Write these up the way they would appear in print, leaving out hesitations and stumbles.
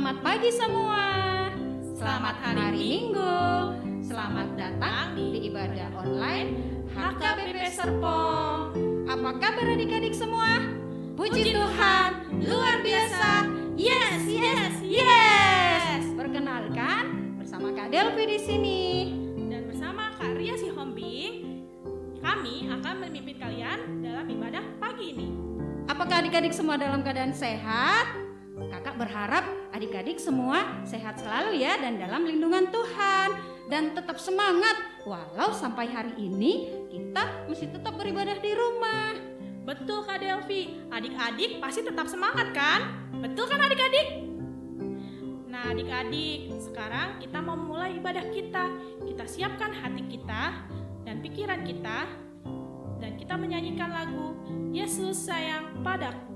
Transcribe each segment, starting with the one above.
Selamat pagi semua. Selamat hari Minggu. Selamat datang di ibadah online HKBP Serpong. Apa kabar adik-adik semua? Puji Tuhan, luar biasa. Yes, yes, yes. Perkenalkan, bersama Kak Delvi di sini Dan bersama Kak Ria Sihombing, kami akan memimpin kalian dalam ibadah pagi ini. Apakah adik-adik semua dalam keadaan sehat? Kakak berharap adik-adik semua sehat selalu ya dan dalam lindungan Tuhan. Dan tetap semangat walau sampai hari ini kita masih tetap beribadah di rumah. Betul Kak Delvi, adik-adik pasti tetap semangat kan? Betul kan adik-adik? Nah adik-adik, sekarang kita mau mulai ibadah kita. Kita siapkan hati kita dan pikiran kita. Dan kita menyanyikan lagu Yesus Sayang Padaku.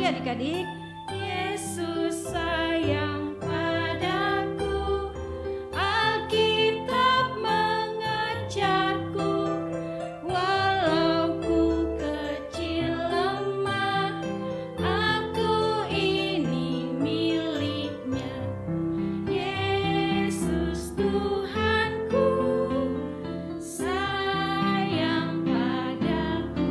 Adik-adik, Yesus sayang padaku, Alkitab mengajarku, walau ku kecil lemah, aku ini miliknya. Yesus Tuhanku, sayang padaku.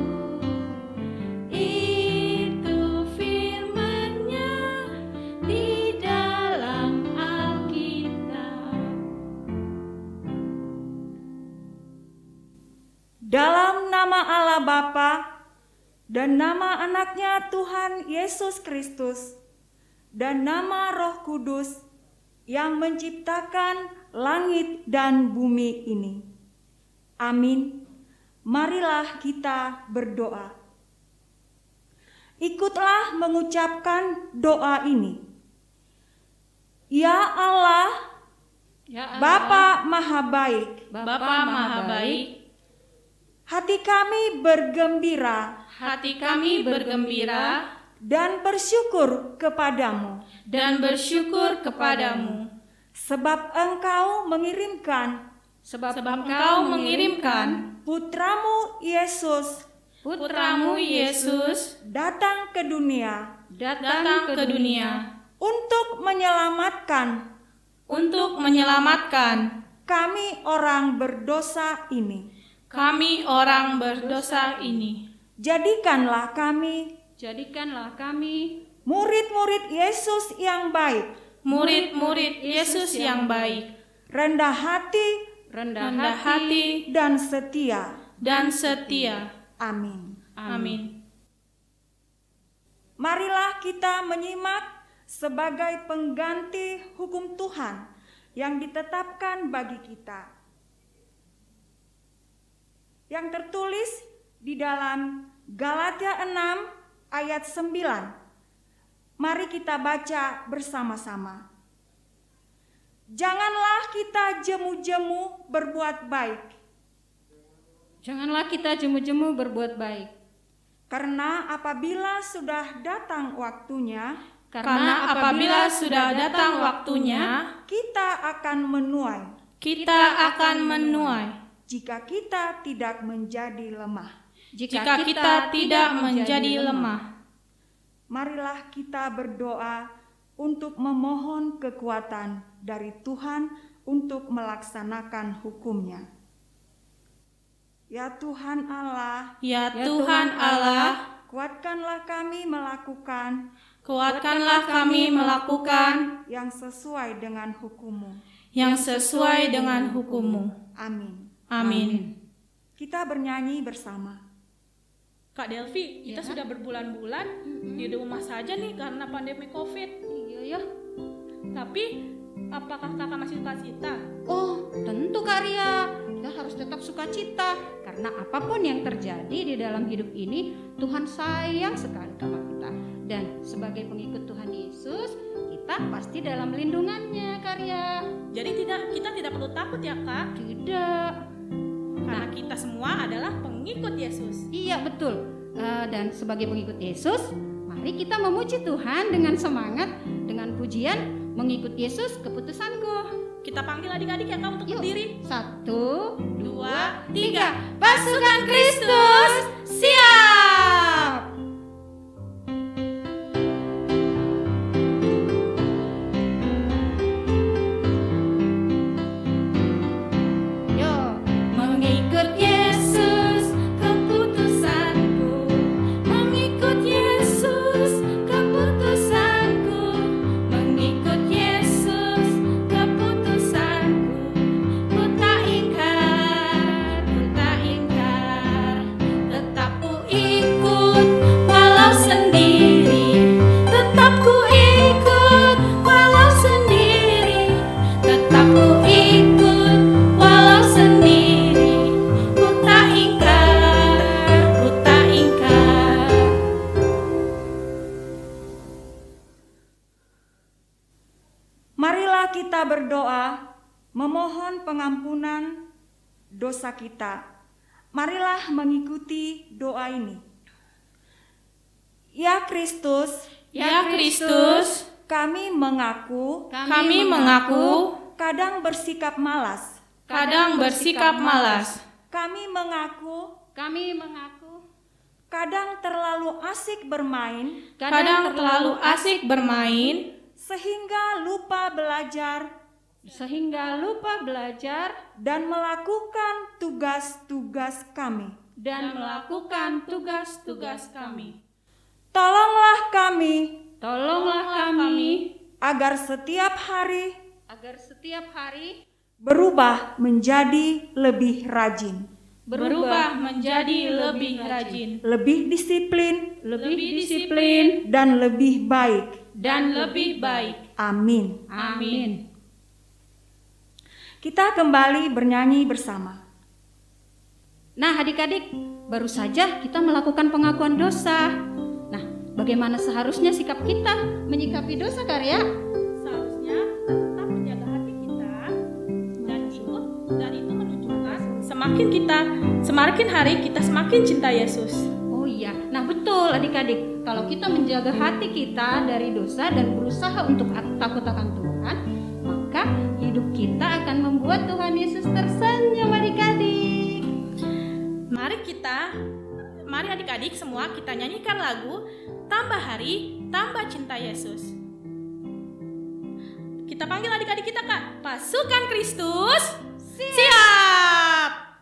Dalam nama Allah Bapa dan nama anaknya Tuhan Yesus Kristus dan nama Roh Kudus yang menciptakan langit dan bumi ini. Amin. Marilah kita berdoa. Ikutlah mengucapkan doa ini. Ya Allah, Bapa Maha Baik, Bapa Maha Baik, hati kami bergembira dan bersyukur kepadamu. Sebab Engkau mengirimkan Putramu Yesus datang ke dunia untuk menyelamatkan kami orang berdosa ini. Jadikanlah kami murid-murid Yesus yang baik, rendah hati dan setia. Amin. Marilah kita menyimak sebagai pengganti hukum Tuhan yang ditetapkan bagi kita, yang tertulis di dalam Galatia 6 ayat 9. Mari kita baca bersama-sama. Janganlah kita jemu-jemu berbuat baik. Karena apabila sudah datang waktunya, kita akan menuai. Jika kita tidak menjadi lemah. Marilah kita berdoa untuk memohon kekuatan dari Tuhan untuk melaksanakan hukum-Nya. Ya Tuhan Allah, kuatkanlah kami melakukan yang sesuai dengan hukum-Mu. Amin. Kita bernyanyi bersama. Kak Delvi, kita sudah berbulan-bulan di rumah saja nih karena pandemi COVID. Iya. Tapi apakah kakak masih sukacita? Oh, tentu Kak Ria. Kita harus tetap sukacita karena apapun yang terjadi di dalam hidup ini, Tuhan sayang sekali sama kita. Dan sebagai pengikut Tuhan Yesus, kita pasti dalam lindungannya, Kak Ria. Jadi kita tidak perlu takut ya Kak? Tidak. Karena kita semua adalah pengikut Yesus. Iya, betul. Dan sebagai pengikut Yesus, mari kita memuji Tuhan dengan semangat, dengan pujian, mengikut Yesus keputusanku. Kita panggil adik-adik ya Kak untuk Yuk. berdiri. 1, 2, 3. Pasukan Kristus, siap! Yuk, mengikut Yesus keputusanku, mengikut Yesus keputusanku, mengikut Yesus keputusanku. Ku tak ingkar, tetap ku ikut walau sendiri, tetap ku ikut walau sendiri, tetap ku ikut walau sendiri. Ku tak ingkar, ku tak ingkar. Marilah kita berdoa, memohon pengampunan dosa kita. Marilah mengikuti doa ini. Ya Kristus, Ya Kristus, kami mengaku kami mengaku kadang bersikap malas. kadang bersikap malas, Kami mengaku kadang terlalu asik bermain kadang terlalu asik bermain, sehingga lupa belajar dan melakukan tugas-tugas kami. dan melakukan tugas-tugas kami. Tolonglah kami agar setiap hari berubah menjadi lebih rajin, Berubah menjadi lebih rajin, lebih disiplin, dan lebih baik. lebih baik. Amin. Amin. Kita kembali bernyanyi bersama. Nah, adik-adik, baru saja kita melakukan pengakuan dosa. Nah, bagaimana seharusnya sikap kita menyikapi dosa, Karya? Seharusnya kita tetap menjaga hati kita dan itu menunjukkan semakin hari kita semakin cinta Yesus. Oh iya, nah betul adik-adik. Kalau kita menjaga hati kita dari dosa dan berusaha untuk takut akan Tuhan, maka hidup kita akan membuat Tuhan Yesus tersenyum, adik-adik. Mari adik-adik semua kita nyanyikan lagu Tambah Hari, Tambah Cinta Yesus. Kita panggil adik-adik kita Kak, Pasukan Kristus, siap!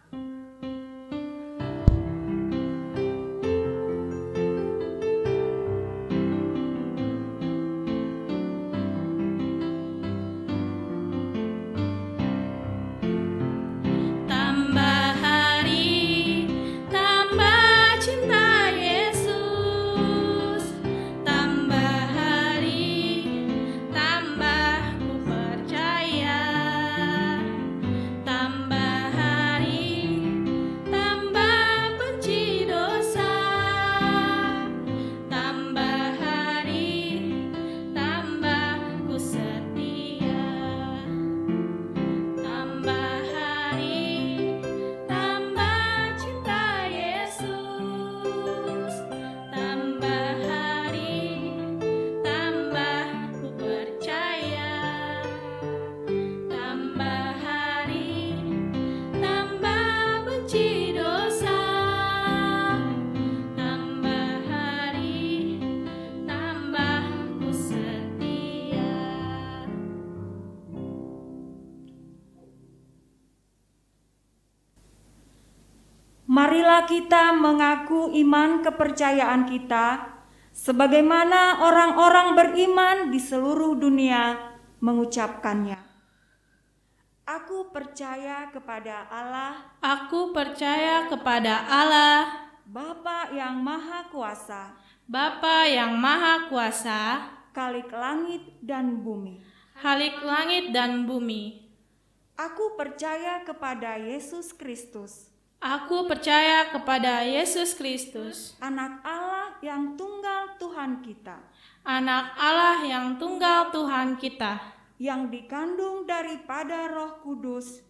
Marilah kita mengaku iman kepercayaan kita sebagaimana orang-orang beriman di seluruh dunia mengucapkannya. Aku percaya kepada Allah, Aku percaya kepada Allah, Bapa yang Maha Kuasa, Bapa yang Maha Kuasa, Khalik langit dan bumi. Khalik langit dan bumi. Aku percaya kepada Yesus Kristus, Aku percaya kepada Yesus Kristus, Anak Allah yang tunggal Tuhan kita, Anak Allah yang tunggal Tuhan kita, yang dikandung daripada Roh Kudus,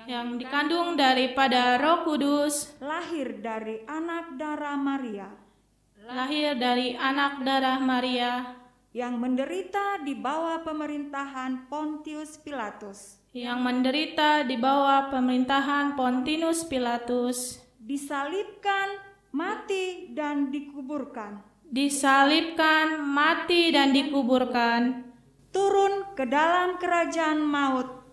yang dikandung daripada Roh Kudus, lahir dari anak darah Maria, lahir dari anak darah Maria, yang menderita di bawah pemerintahan Pontius Pilatus, yang menderita di bawah pemerintahan Pontius Pilatus, disalibkan, mati, dan dikuburkan, disalibkan, mati, dan dikuburkan, turun ke dalam kerajaan maut,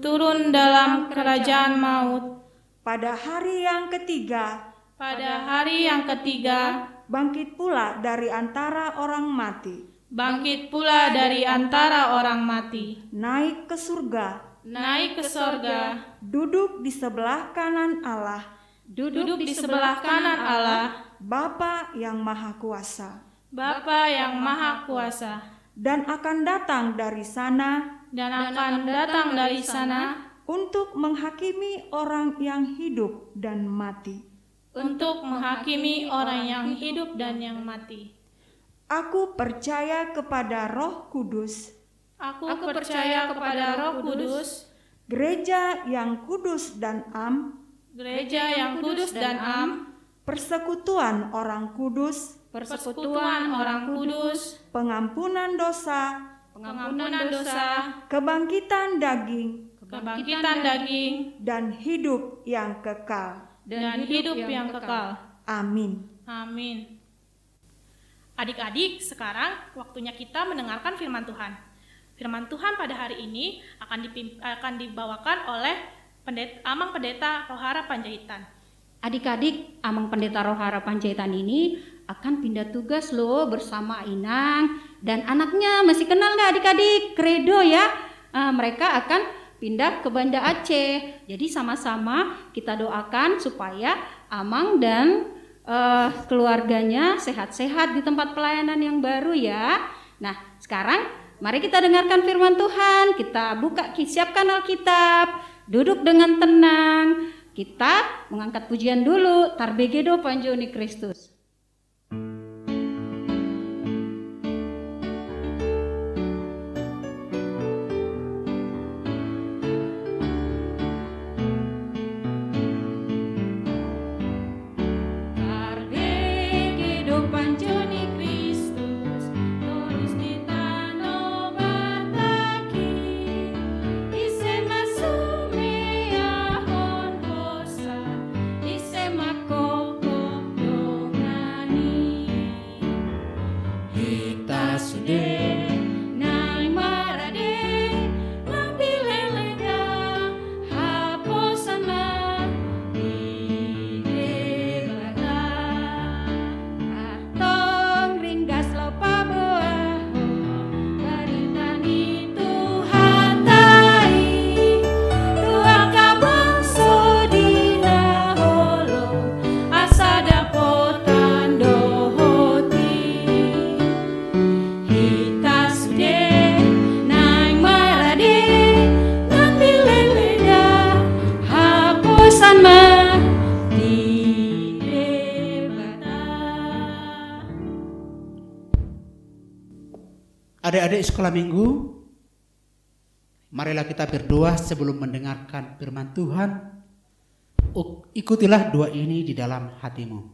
turun dalam kerajaan maut, pada hari yang ketiga, pada hari yang ketiga, bangkit pula dari antara orang mati, bangkit pula dari antara orang mati, naik ke surga, naik ke sorga, duduk di sebelah kanan Allah, duduk di sebelah kanan Allah, Bapa yang Maha Kuasa, Bapa yang Maha Kuasa, dan akan datang dari sana dan akan datang dari sana untuk menghakimi orang yang hidup dan mati. untuk menghakimi orang yang hidup dan yang mati. Aku percaya kepada Roh Kudus, Aku percaya kepada Roh Kudus, gereja yang kudus dan am, gereja yang kudus dan am, persekutuan orang kudus, persekutuan orang kudus, pengampunan dosa, pengampunan dosa, kebangkitan daging, kebangkitan daging, dan hidup yang kekal. dan hidup yang kekal. Amin. Amin. Adik-adik, sekarang waktunya kita mendengarkan firman Tuhan. Firman Tuhan pada hari ini akan dibawakan oleh Amang Pendeta Rohara Panjaitan. Adik-adik, Amang Pendeta Rohara Panjaitan ini akan pindah tugas loh bersama Inang dan anaknya. Masih kenal nggak adik-adik? Kredo ya. Mereka akan pindah ke Banda Aceh. Jadi sama-sama kita doakan supaya Amang dan keluarganya sehat-sehat di tempat pelayanan yang baru ya. Nah, sekarang mari kita dengarkan firman Tuhan. Kita siapkan Alkitab, duduk dengan tenang. Kita mengangkat pujian dulu. Tarbegedo Panjoni Kristus. Adik-adik sekolah minggu, marilah kita berdoa sebelum mendengarkan firman Tuhan. Ikutilah doa ini di dalam hatimu.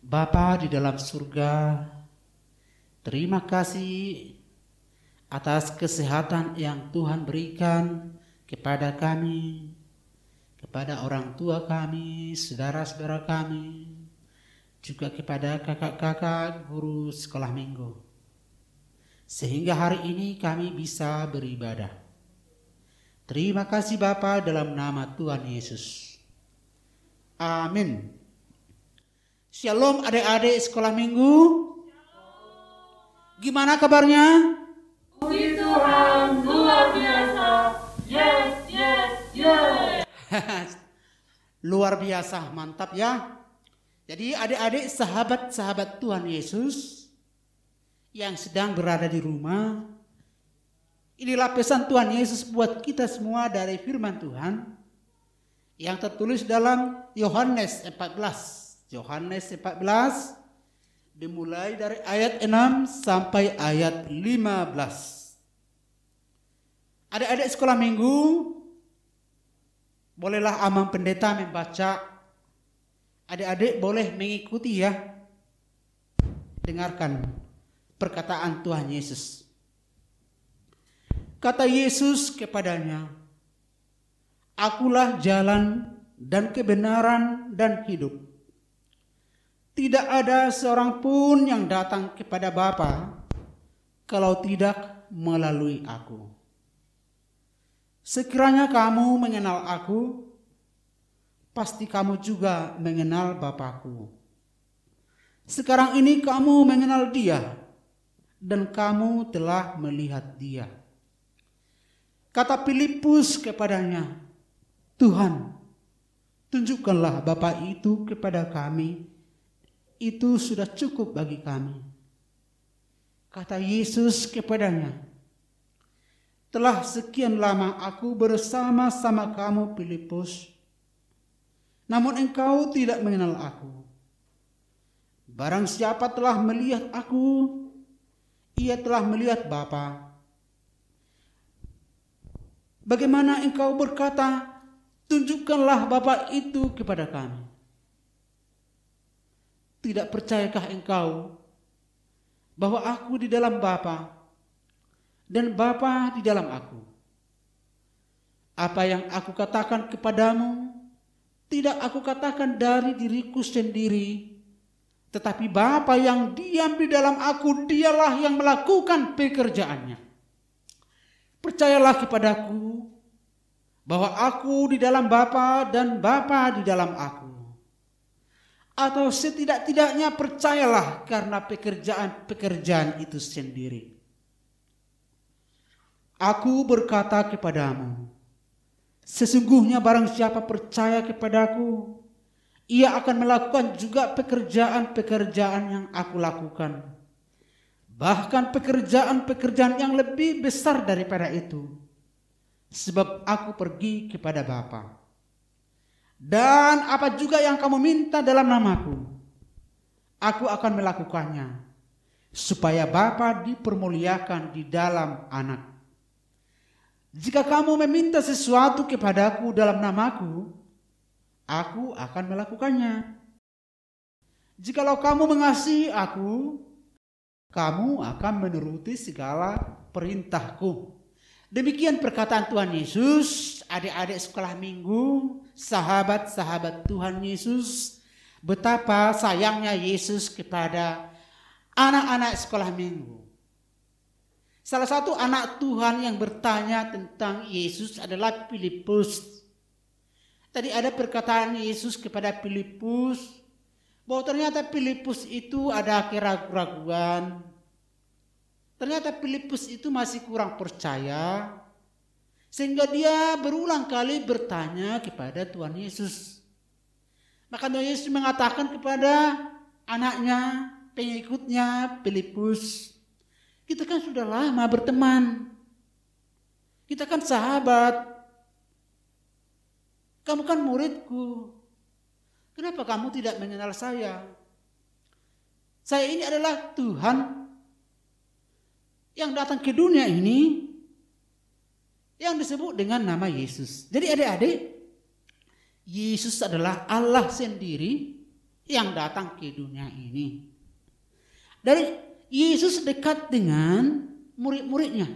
Bapa di dalam surga, terima kasih atas kesehatan yang Tuhan berikan kepada kami, kepada orang tua kami, saudara-saudara kami, juga kepada kakak-kakak guru sekolah minggu. Sehingga hari ini kami bisa beribadah. Terima kasih Bapa dalam nama Tuhan Yesus. Amin. Shalom adik-adik sekolah minggu. Gimana kabarnya? Puji Tuhan, luar biasa. Yes, yes, yes. Luar biasa, mantap ya. Jadi adik-adik sahabat-sahabat Tuhan Yesus, yang sedang berada di rumah, inilah pesan Tuhan Yesus buat kita semua dari firman Tuhan yang tertulis dalam Yohanes 14. Yohanes 14 dimulai dari ayat 6 sampai ayat 15. Adik-adik sekolah minggu, bolehlah Amang Pendeta membaca. Adik-adik boleh mengikuti ya. Dengarkan perkataan Tuhan Yesus. Kata Yesus kepadanya, "Akulah jalan dan kebenaran dan hidup. Tidak ada seorang pun yang datang kepada Bapa kalau tidak melalui Aku. Sekiranya kamu mengenal Aku, pasti kamu juga mengenal Bapa-Ku. Sekarang ini kamu mengenal Dia dan kamu telah melihat Dia." Kata Filipus kepadanya, "Tuhan, tunjukkanlah Bapa itu kepada kami. Itu sudah cukup bagi kami." Kata Yesus kepadanya, "Telah sekian lama aku bersama-sama kamu, Filipus, namun engkau tidak mengenal Aku. Barang siapa telah melihat Aku, ia telah melihat Bapa. Bagaimana engkau berkata, 'Tunjukkanlah Bapa itu kepada kami'? Tidak percayakah engkau bahwa Aku di dalam Bapa dan Bapa di dalam Aku? Apa yang Aku katakan kepadamu, tidak Aku katakan dari diriku sendiri, tetapi Bapa yang diam di dalam Aku, Dialah yang melakukan pekerjaannya. Percayalah kepadaku bahwa Aku di dalam Bapa dan Bapa di dalam Aku. Atau setidak-tidaknya percayalah karena pekerjaan-pekerjaan itu sendiri. Aku berkata kepadamu, sesungguhnya barang siapa percaya kepadaku, ia akan melakukan juga pekerjaan-pekerjaan yang Aku lakukan. Bahkan pekerjaan-pekerjaan yang lebih besar daripada itu. Sebab Aku pergi kepada Bapa. Dan apa juga yang kamu minta dalam namaku, Aku akan melakukannya, supaya Bapa dipermuliakan di dalam Anak. Jika kamu meminta sesuatu kepadaku dalam namaku, Aku akan melakukannya. Jikalau kamu mengasihi Aku, kamu akan menuruti segala perintahku." Demikian perkataan Tuhan Yesus. Adik-adik sekolah minggu, sahabat-sahabat Tuhan Yesus, betapa sayangnya Yesus kepada anak-anak sekolah minggu. Salah satu anak Tuhan yang bertanya tentang Yesus adalah Filipus. Tadi ada perkataan Yesus kepada Filipus bahwa ternyata Filipus itu ada keraguan. Ternyata Filipus itu masih kurang percaya, sehingga dia berulang kali bertanya kepada Tuhan Yesus. Maka Tuhan Yesus mengatakan kepada anaknya, pengikutnya Filipus, "Kita kan sudah lama berteman, kita kan sahabat, kamu kan muridku, kenapa kamu tidak mengenal saya? Saya ini adalah Tuhan yang datang ke dunia ini yang disebut dengan nama Yesus." Jadi adik-adik, Yesus adalah Allah sendiri yang datang ke dunia ini. Dari Yesus dekat dengan murid-muridnya.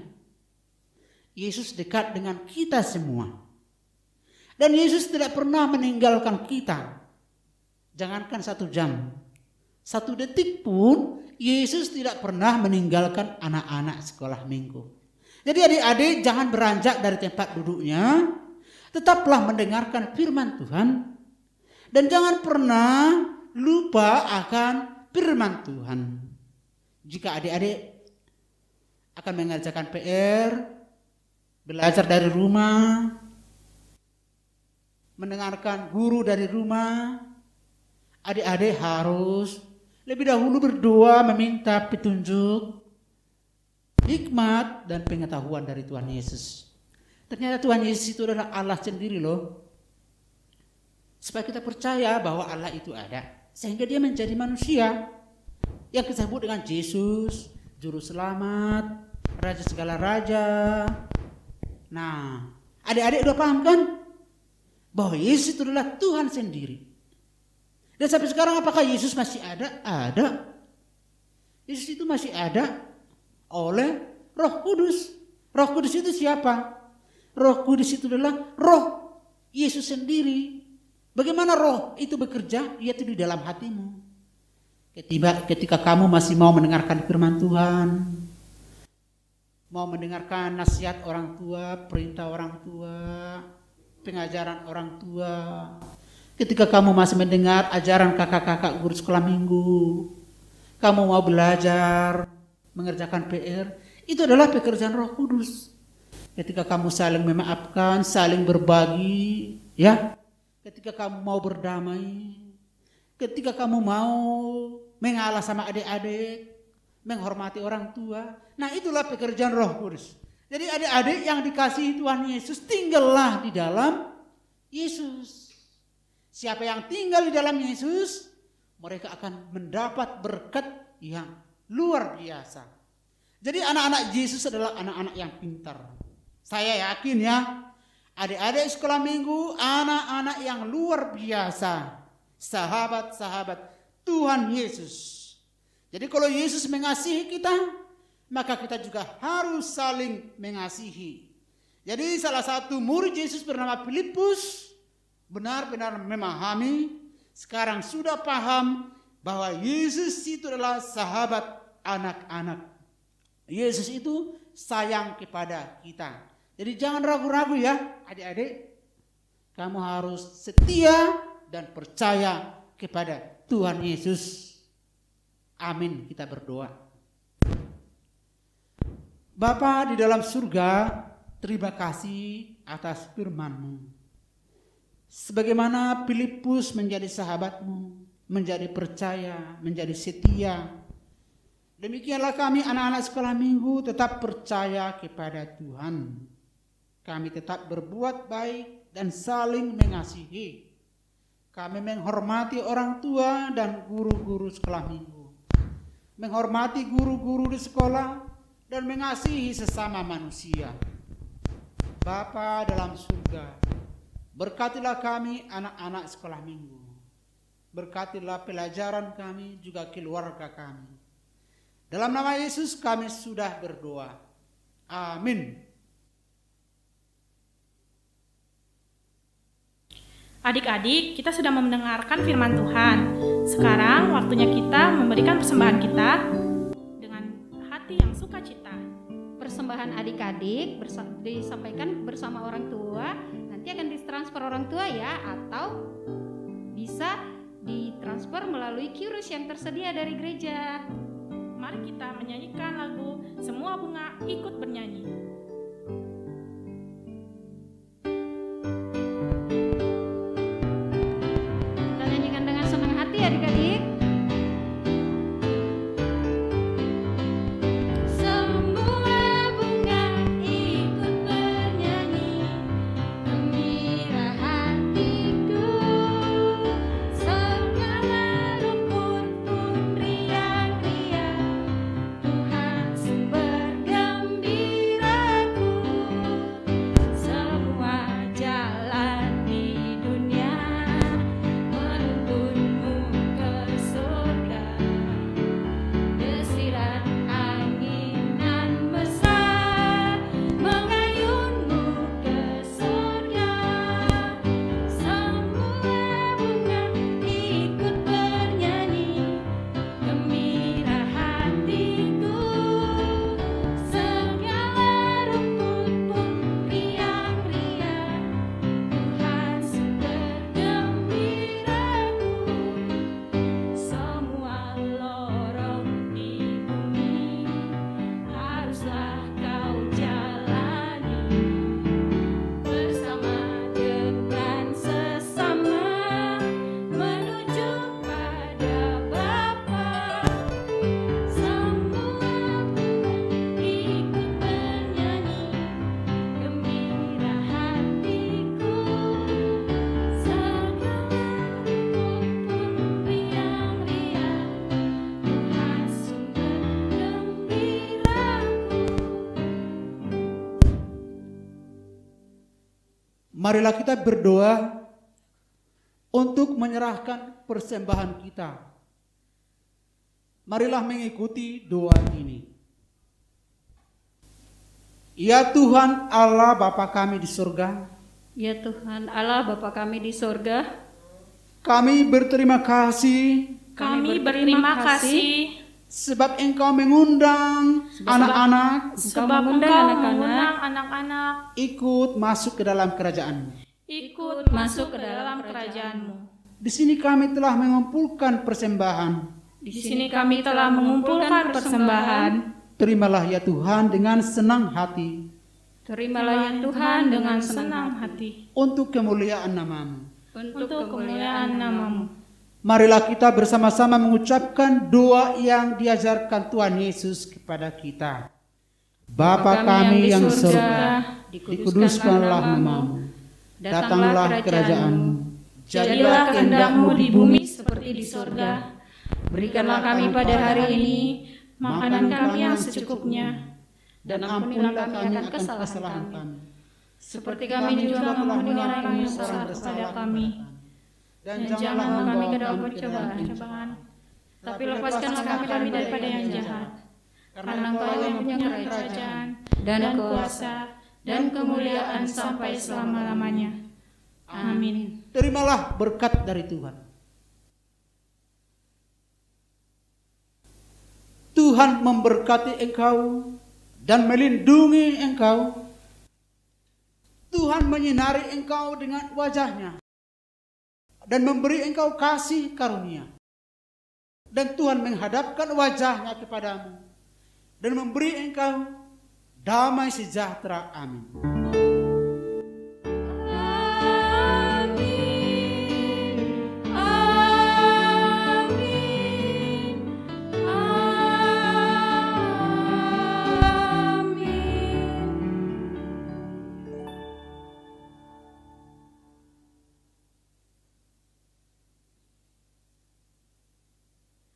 Yesus dekat dengan kita semua. Dan Yesus tidak pernah meninggalkan kita. Jangankan 1 jam, 1 detik pun Yesus tidak pernah meninggalkan anak-anak sekolah minggu. Jadi adik-adik jangan beranjak dari tempat duduknya. Tetaplah mendengarkan firman Tuhan. Dan jangan pernah lupa akan firman Tuhan. Jika adik-adik akan mengerjakan PR, belajar dari rumah, mendengarkan guru dari rumah, adik-adik harus lebih dahulu berdoa meminta petunjuk hikmat dan pengetahuan dari Tuhan Yesus. Ternyata Tuhan Yesus itu adalah Allah sendiri loh. Supaya kita percaya bahwa Allah itu ada, sehingga dia menjadi manusia yang kita sebut dengan Yesus, Juru Selamat, Raja segala raja. Nah, adik-adik udah paham kan? Bahwa Yesus itu adalah Tuhan sendiri. Dan sampai sekarang apakah Yesus masih ada? Ada. Yesus itu masih ada oleh Roh Kudus. Roh Kudus itu siapa? Roh Kudus itu adalah Roh Yesus sendiri. Bagaimana Roh itu bekerja? Yaitu di dalam hatimu. Ketika kamu masih mau mendengarkan firman Tuhan, mau mendengarkan nasihat orang tua, perintah orang tua, pengajaran orang tua, ketika kamu masih mendengar ajaran kakak-kakak guru sekolah minggu, kamu mau belajar, mengerjakan PR, itu adalah pekerjaan Roh Kudus. Ketika kamu saling memaafkan, saling berbagi, ya, ketika kamu mau berdamai, ketika kamu mau mengalah sama adik-adik, menghormati orang tua, nah itulah pekerjaan Roh Kudus. Jadi adik-adik yang dikasihi Tuhan Yesus, tinggallah di dalam Yesus. Siapa yang tinggal di dalam Yesus, mereka akan mendapat berkat yang luar biasa. Jadi anak-anak Yesus adalah anak-anak yang pintar. Saya yakin ya, adik-adik sekolah minggu, anak-anak yang luar biasa. Sahabat-sahabat Tuhan Yesus. Jadi kalau Yesus mengasihi kita, maka kita juga harus saling mengasihi. Jadi salah satu murid Yesus bernama Filipus benar-benar memahami, sekarang sudah paham bahwa Yesus itu adalah sahabat anak-anak. Yesus itu sayang kepada kita. Jadi jangan ragu-ragu ya adik-adik. Kamu harus setia dan percaya kepada Tuhan Yesus. Amin, kita berdoa. Bapa di dalam surga, terima kasih atas firman-Mu. Sebagaimana Filipus menjadi sahabat-Mu, menjadi percaya, menjadi setia, demikianlah kami anak-anak sekolah minggu tetap percaya kepada Tuhan. Kami tetap berbuat baik dan saling mengasihi. Kami menghormati orang tua dan guru-guru sekolah minggu, menghormati guru-guru di sekolah dan mengasihi sesama manusia. Bapa dalam surga, berkatilah kami anak-anak sekolah minggu. Berkatilah pelajaran kami juga keluarga kami. Dalam nama Yesus kami sudah berdoa. Amin. Adik-adik, kita sudah mendengarkan firman Tuhan. Sekarang waktunya kita memberikan persembahan kita dengan hati yang sukacita. Persembahan adik-adik disampaikan bersama orang tua, nanti akan ditransfer orang tua ya, atau bisa ditransfer melalui QRIS yang tersedia dari gereja. Mari kita menyanyikan lagu Semua Bunga Ikut Bernyanyi. Kita nyanyikan dengan senang hati adik-adik. Sumber gembira marilah kita berdoa untuk menyerahkan persembahan kita. Marilah mengikuti doa ini. Ya Tuhan Allah Bapa kami di surga, Ya Tuhan Allah Bapa kami di sorga, kami berterima kasih Kami berterima kasih sebab Engkau mengundang anak-anak sebab Engkau mengundang anak-anak ikut masuk ke dalam kerajaan-Mu. ikut masuk ke dalam kerajaan-Mu. Di sini kami telah mengumpulkan persembahan. Di sini kami telah mengumpulkan persembahan. Terimalah ya Tuhan dengan senang hati terimalah ya Tuhan dengan senang hati untuk kemuliaan nama-Mu. untuk kemuliaan nama-Mu. Marilah kita bersama-sama mengucapkan doa yang diajarkan Tuhan Yesus kepada kita. Bapa kami yang di surga, dikuduskanlah nama-Mu. Datanglah kerajaan-Mu. Jadilah kehendak-Mu di bumi seperti di surga. Berikanlah kami pada hari ini makanan kami yang secukupnya, Dan ampunilah kami akan kesalahan kami, seperti kami juga mengampuni orang yang salah kepada kami. Dan Dan janganlah janganlah kami ke membawa dalam kami ke dalam pencobaan, tapi lepaskanlah kami daripada yang jahat. Karena Engkau Engkau yang punya kerajaan kerajaan dan dan kuasa kuasa dan kemuliaan sampai selama-lamanya. Amin. Terimalah berkat dari Tuhan. Tuhan memberkati engkau dan melindungi engkau. Tuhan menyinari engkau dengan wajah-Nya dan memberi engkau kasih karunia. Dan Tuhan menghadapkan wajah-Nya kepadamu dan memberi engkau damai sejahtera. Amin.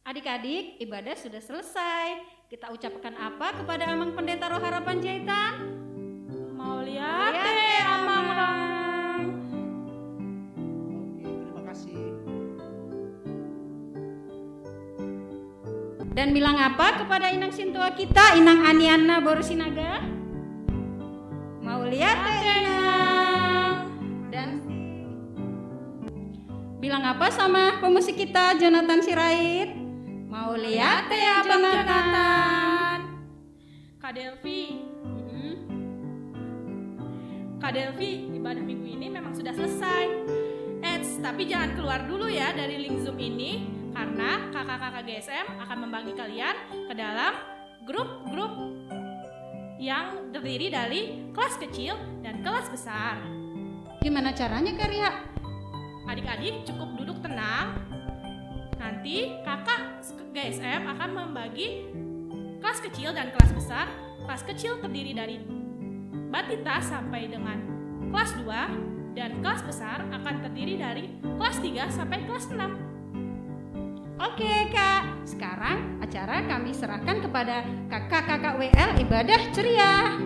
Adik-adik, ibadah sudah selesai. Kita ucapkan apa kepada Amang Pendeta Roh Harapan Jahitan? Mau lihat Lihat, Amang Amang. Rang. Oke, terima kasih. Dan bilang apa kepada inang sintua kita, Inang Aniana Borusinaga? Mau lihat Inang? Dan bilang apa sama pemusik kita, Jonathan Sirait? Mau lihat ya Abang Jonathan? Jonathan. Kak Delvi, Kak Delvi, ibadah minggu ini memang sudah selesai. Tapi jangan keluar dulu ya dari link Zoom ini, karena kakak-kakak GSM akan membagi kalian ke dalam grup-grup yang terdiri dari kelas kecil dan kelas besar. Gimana caranya Kak Ria? Adik-adik cukup duduk tenang. Nanti kakak GSM akan membagi kelas kecil dan kelas besar. Kelas kecil terdiri dari batita sampai dengan kelas 2, dan kelas besar akan terdiri dari kelas 3 sampai kelas 6. Oke Kak, sekarang acara kami serahkan kepada kakak-kakak WL Ibadah Ceria.